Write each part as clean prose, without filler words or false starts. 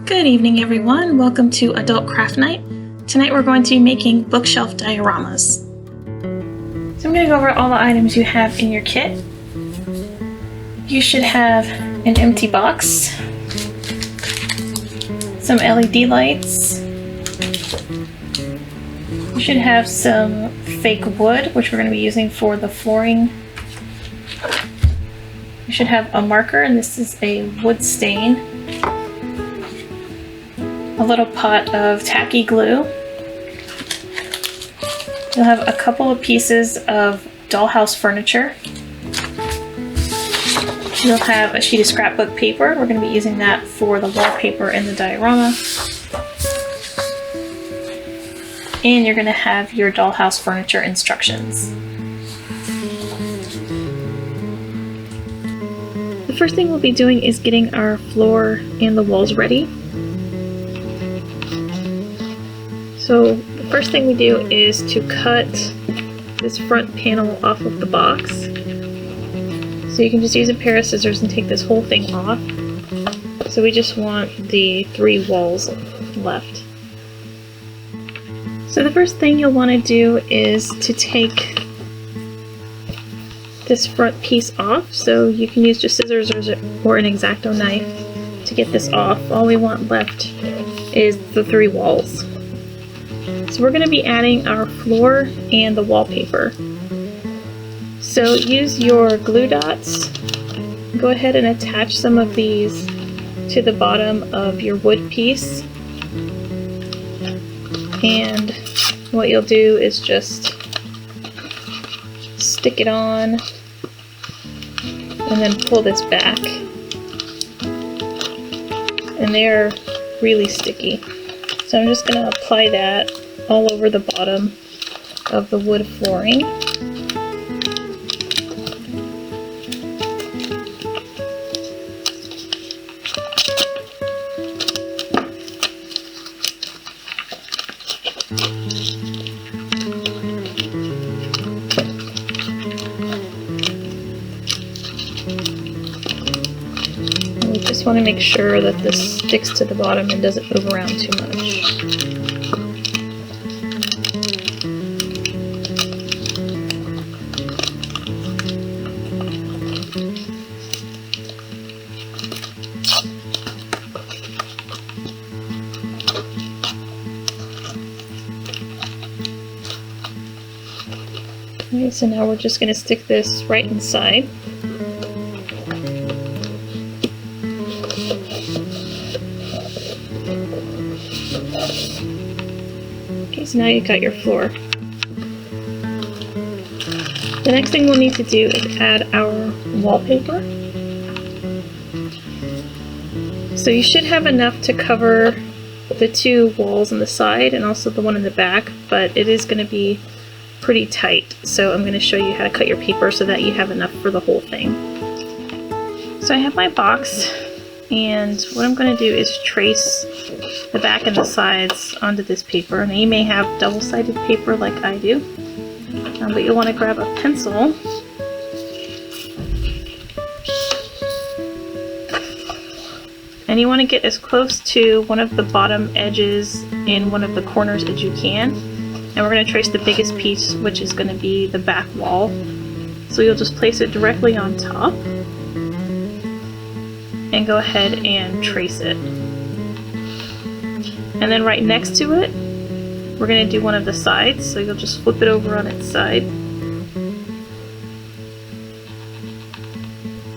Good evening, everyone. Welcome to Adult Craft Night. Tonight we're going to be making bookshelf dioramas. So I'm going to go over all the items you have in your kit. You should have an empty box, some LED lights. You should have some fake wood, which we're going to be using for the flooring. You should have a marker, and this is a wood stain. A little pot of tacky glue. You'll have a couple of pieces of dollhouse furniture. You'll have a sheet of scrapbook paper. We're going to be using that for the wallpaper in the diorama. And you're going to have your dollhouse furniture instructions. The first thing we'll be doing is getting our floor and the walls ready. So the first thing we do is to cut this front panel off of the box. So you can just use a pair of scissors and take this whole thing off. So we just want the 3 walls left. So the first thing you'll want to do is to take this front piece off. So you can use just scissors or an X-Acto knife to get this off. All we want left is the 3 walls. So we're going to be adding our floor and the wallpaper. So use your glue dots. Go ahead and attach some of these to the bottom of your wood piece. And what you'll do is just stick it on and then pull this back. And they're really sticky. So I'm just going to apply that all over the bottom of the wood flooring. And we just want to make sure that this sticks to the bottom and doesn't move around too much. Okay, so now we're just going to stick this right inside. Okay, so now you've got your floor. The next thing we'll need to do is add our wallpaper. So you should have enough to cover the 2 walls on the side and also the one in the back, but it is going to be pretty tight. So I'm going to show you how to cut your paper so that you have enough for the whole thing. So I have my box, and what I'm going to do is trace the back and the sides onto this paper. Now you may have double-sided paper like I do, but you'll want to grab a pencil and you want to get as close to one of the bottom edges and one of the corners as you can. And we're going to trace the biggest piece, which is going to be the back wall. So you'll just place it directly on top and go ahead and trace it. And then right next to it, we're going to do one of the sides. So you'll just flip it over on its side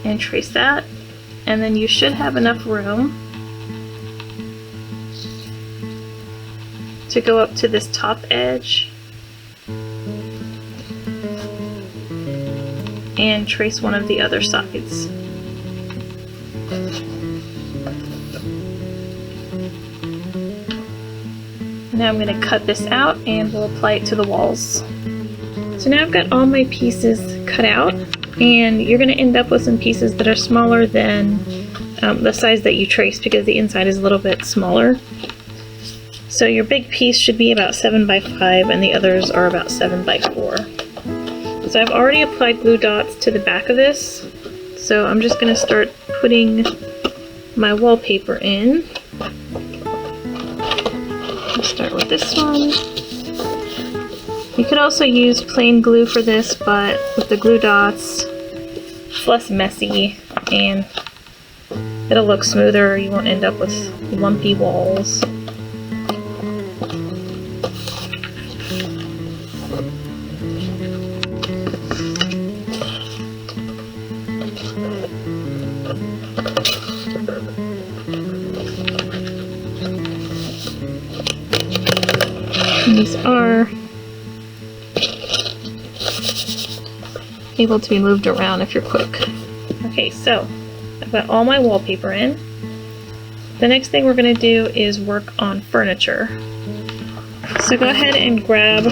and trace that. And then you should have enough room to go up to this top edge and trace one of the other sides. Now I'm going to cut this out and we'll apply it to the walls. So now I've got all my pieces cut out, and you're going to end up with some pieces that are smaller than the size that you traced because the inside is a little bit smaller. So your big piece should be about 7 by 5 and the others are about 7 by 4. So I've already applied glue dots to the back of this, so I'm just going to start putting my wallpaper in. I'll start with this one. You could also use plain glue for this, but with the glue dots, it's less messy and it'll look smoother. You won't end up with lumpy walls. And these are able to be moved around if you're quick. Okay, so I've got all my wallpaper in. The next thing we're going to do is work on furniture. So go ahead and grab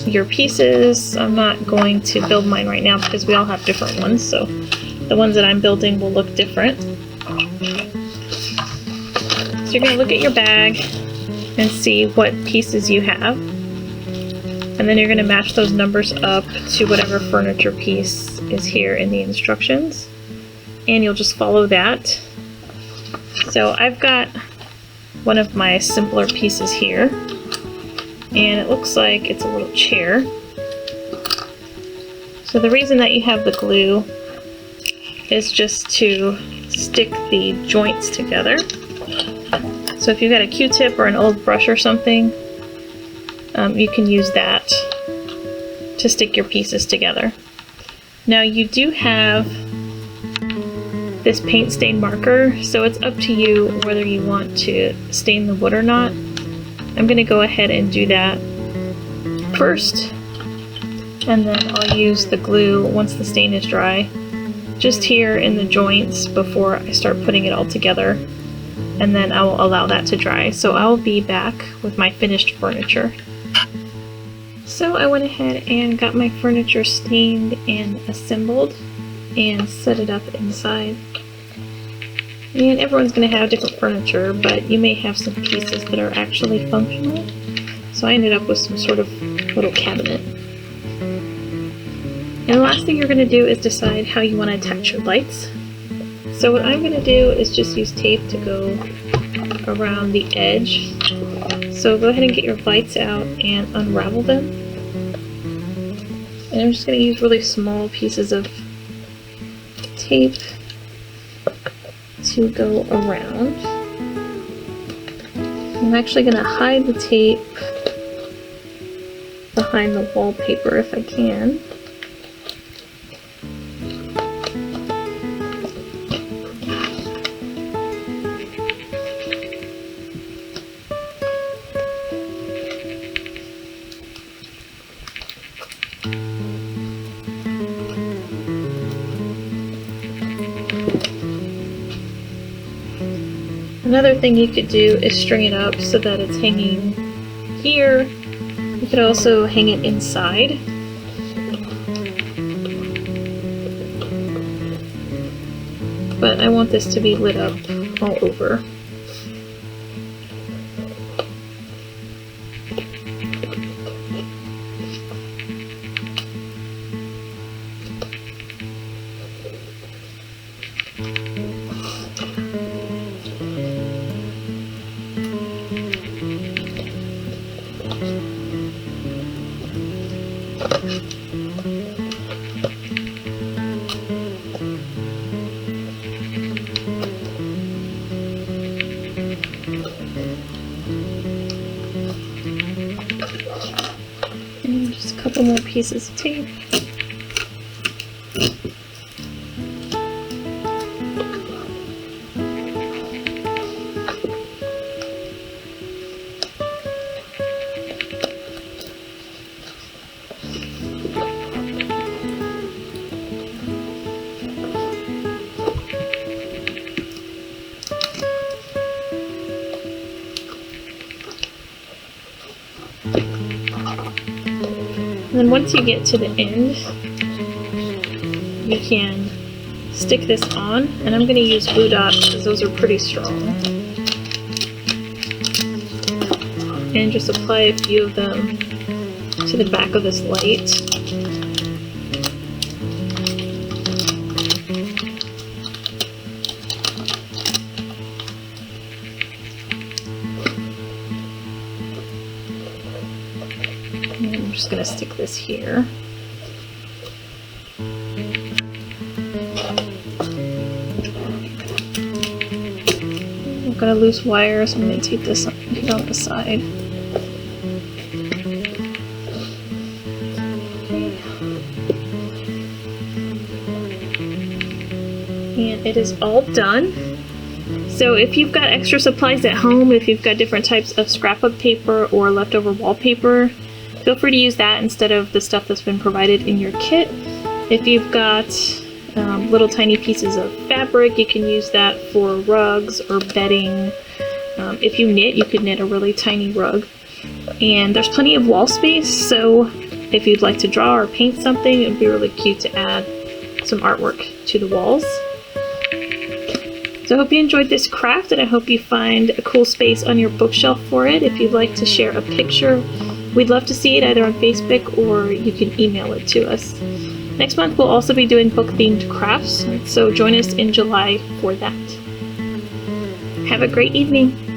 your pieces. I'm not going to build mine right now because we all have different ones, so the ones that I'm building will look different. So you're going to look at your bag and see what pieces you have. And then you're going to match those numbers up to whatever furniture piece is here in the instructions. And you'll just follow that. So I've got one of my simpler pieces here. And it looks like it's a little chair. So the reason that you have the glue is just to stick the joints together. So if you've got a Q-tip or an old brush or something, you can use that to stick your pieces together. Now you do have this paint stain marker, so it's up to you whether you want to stain the wood or not. I'm going to go ahead and do that first, and then I'll use the glue once the stain is dry, just here in the joints before I start putting it all together, and then I will allow that to dry. So I'll be back with my finished furniture. So I went ahead and got my furniture stained and assembled and set it up inside. And everyone's going to have different furniture, but you may have some pieces that are actually functional. So I ended up with some sort of little cabinet. And the last thing you're going to do is decide how you want to attach your lights. So what I'm going to do is just use tape to go around the edge. So go ahead and get your lights out and unravel them. And I'm just going to use really small pieces of tape to go around. I'm actually going to hide the tape behind the wallpaper if I can. Another thing you could do is string it up so that it's hanging here. You could also hang it inside. But I want this to be lit up all over. And just a couple more pieces of tape. And then once you get to the end, you can stick this on, and I'm going to use glue dots because those are pretty strong. And just apply a few of them to the back of this light. And I'm just going to stick this here. I've got a loose wire, so I'm going to tape this on the side. And it is all done. So if you've got extra supplies at home, if you've got different types of scrapbook paper or leftover wallpaper, feel free to use that instead of the stuff that's been provided in your kit. If you've got little tiny pieces of fabric, you can use that for rugs or bedding. If you knit, you could knit a really tiny rug. And there's plenty of wall space, so if you'd like to draw or paint something, it would be really cute to add some artwork to the walls. So I hope you enjoyed this craft, and I hope you find a cool space on your bookshelf for it. If you'd like to share a picture, we'd love to see it either on Facebook or you can email it to us. Next month we'll also be doing book-themed crafts, so join us in July for that. Have a great evening!